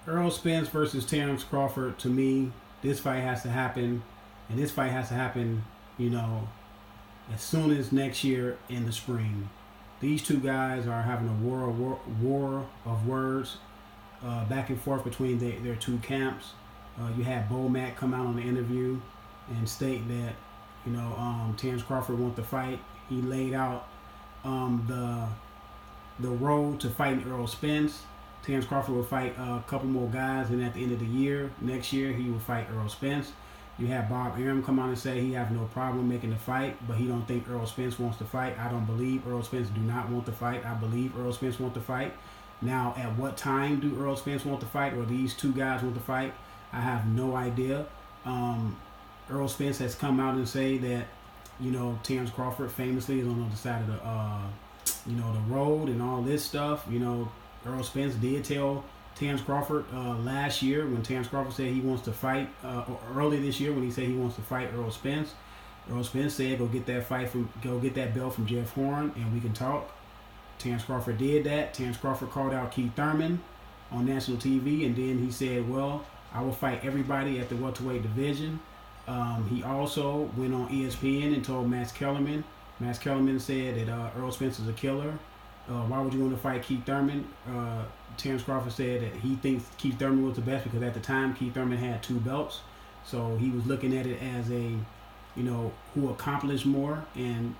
Errol Spence versus Terrence Crawford. To me, this fight has to happen, and this fight has to happen. You know, as soon as next year in the spring. These two guys are having a war of words back and forth between their two camps. You had Bo Mack come out on the interview and state that Terrence Crawford wants to fight. He laid out the road to fighting Errol Spence. Terrence Crawford will fight a couple more guys, and at the end of the year, next year, he will fight Errol Spence. You have Bob Arum come out and say he have no problem making the fight, but he don't think Errol Spence wants to fight. I don't believe Errol Spence do not want to fight. I believe Errol Spence want to fight. Now, at what time do Errol Spence want to fight, or these two guys want to fight? I have no idea. Errol Spence has come out and say that, Terrence Crawford famously is on the other side of the road and all this stuff. Errol Spence did tell Terrence Crawford last year when Terrence Crawford said he wants to fight, or early this year when he said he wants to fight Errol Spence. Errol Spence said, go get that belt from Jeff Horn and we can talk. Terrence Crawford did that. Terrence Crawford called out Keith Thurman on national TV, and then he said, well, I will fight everybody at the welterweight division. He also went on ESPN and told Max Kellerman. Max Kellerman said that Errol Spence is a killer. Why would you want to fight Keith Thurman? Terrence Crawford said that he thinks Keith Thurman was the best because at the time Keith Thurman had 2 belts. So he was looking at it as a, who accomplished more and,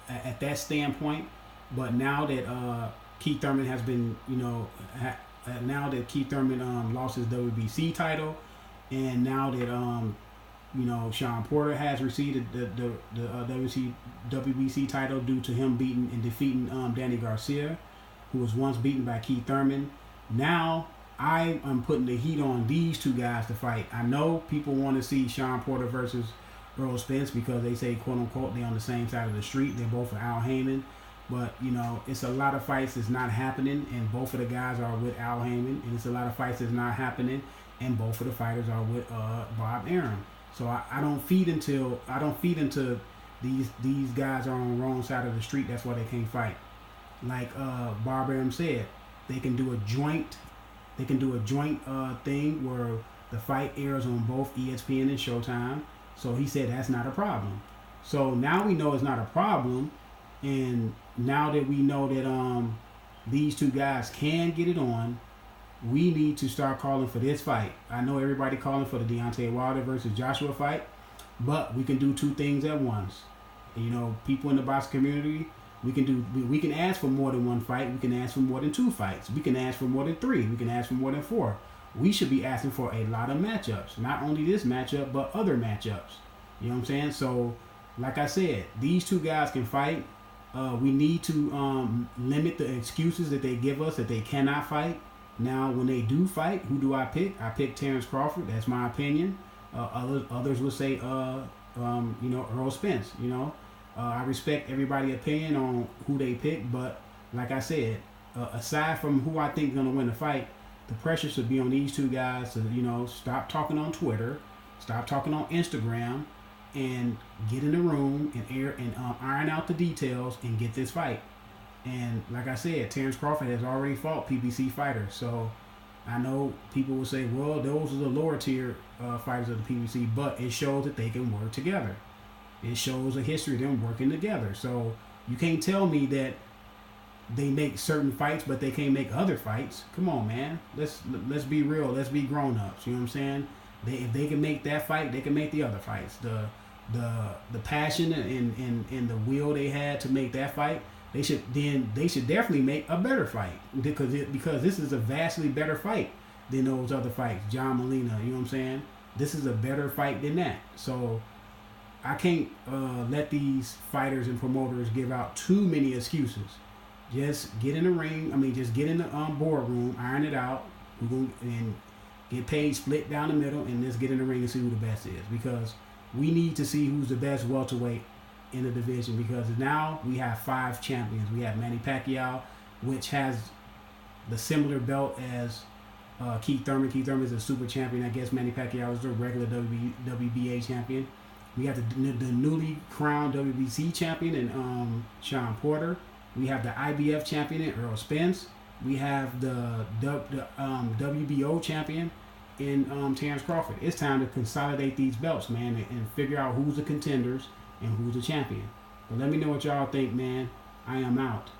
at that standpoint. But now that Keith Thurman has been, now that Keith Thurman lost his WBC title, and now that Sean Porter has received the WBC title due to him defeating Danny Garcia, who was once beaten by Keith Thurman. Now I am putting the heat on these two guys to fight. I know people want to see Sean Porter versus Errol Spence because they say, quote unquote, they're on the same side of the street. They're both with Al Heyman. But, it's a lot of fights that's not happening, and both of the guys are with Al Heyman. And it's a lot of fights that's not happening, and both of the fighters are with Bob Arum. So I don't feed into these guys are on the wrong side of the street. That's why they can't fight. Like Bob Arum said, they can do a joint thing where the fight airs on both ESPN and Showtime. So he said that's not a problem. So now we know it's not a problem, and now that we know that these two guys can get it on, we need to start calling for this fight. I know everybody calling for the Deontay Wilder versus Joshua fight, but we can do 2 things at once. People in the boxing community, we can ask for more than 1 fight. We can ask for more than 2 fights. We can ask for more than 3. We can ask for more than 4. We should be asking for a lot of matchups. Not only this matchup, but other matchups. You know what I'm saying? So, like I said, these two guys can fight. We need to limit the excuses that they give us that they cannot fight. Now, when they do fight, who do I pick? I pick Terrence Crawford. That's my opinion. Others will say, Errol Spence. I respect everybody's opinion on who they pick, but like I said, aside from who I think is going to win the fight, the pressure should be on these two guys to, stop talking on Twitter, stop talking on Instagram, and get in the room and iron out the details and get this fight. And like I said, Terrence Crawford has already fought PBC fighters. So I know people will say, well, those are the lower tier fighters of the PBC, but it shows that they can work together. It shows a history of them working together. So you can't tell me that they make certain fights, but they can't make other fights. Come on, man. Let's be real. Let's be grown-ups. You know what I'm saying? If they can make that fight, they can make the other fights. The passion and the will they had to make that fight, they should definitely make a better fight because this is a vastly better fight than those other fights. John Molina, you know what I'm saying? This is a better fight than that. So I can't let these fighters and promoters give out too many excuses. Just get in the ring. Just get in the boardroom, iron it out, and get paid split down the middle, and let's get in the ring and see who the best is. Because we need to see who's the best welterweight in the division. Because now we have 5 champions. We have Manny Pacquiao, which has the similar belt as Keith Thurman. Keith Thurman is a super champion. I guess Manny Pacquiao is the regular WBA champion. We have the newly crowned WBC champion in Sean Porter. We have the IBF champion in Errol Spence. We have the WBO champion in Terrence Crawford. It's time to consolidate these belts, man, and figure out who's the contenders and who's the champion. But let me know what y'all think, man. I am out.